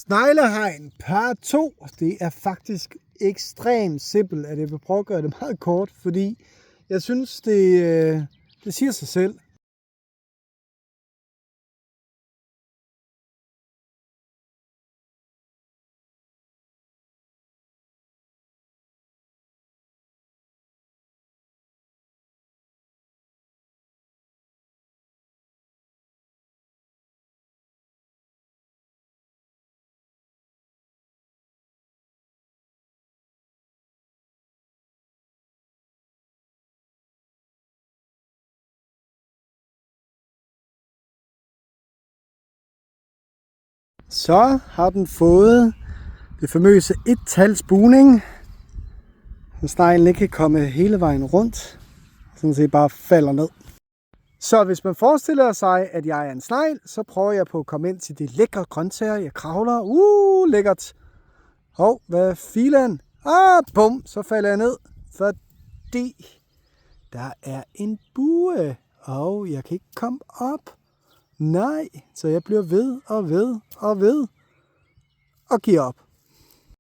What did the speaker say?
Sneglehegn par 2. Det er faktisk ekstremt simpelt, at jeg vil prøve at gøre det meget kort, fordi jeg synes, det siger sig selv. Så har den fået det famøse et-tals buning, så sneglen ikke kan komme hele vejen rundt, sådan set bare falder ned. Så hvis man forestiller sig, at jeg er en snegl, så prøver jeg på at komme ind til de lækre grøntsager. Jeg kravler, lækkert. Hov, hvad filen? Bum, så falder jeg ned, fordi der er en bue, og jeg kan ikke komme op. Nej, så jeg bliver ved og giver op.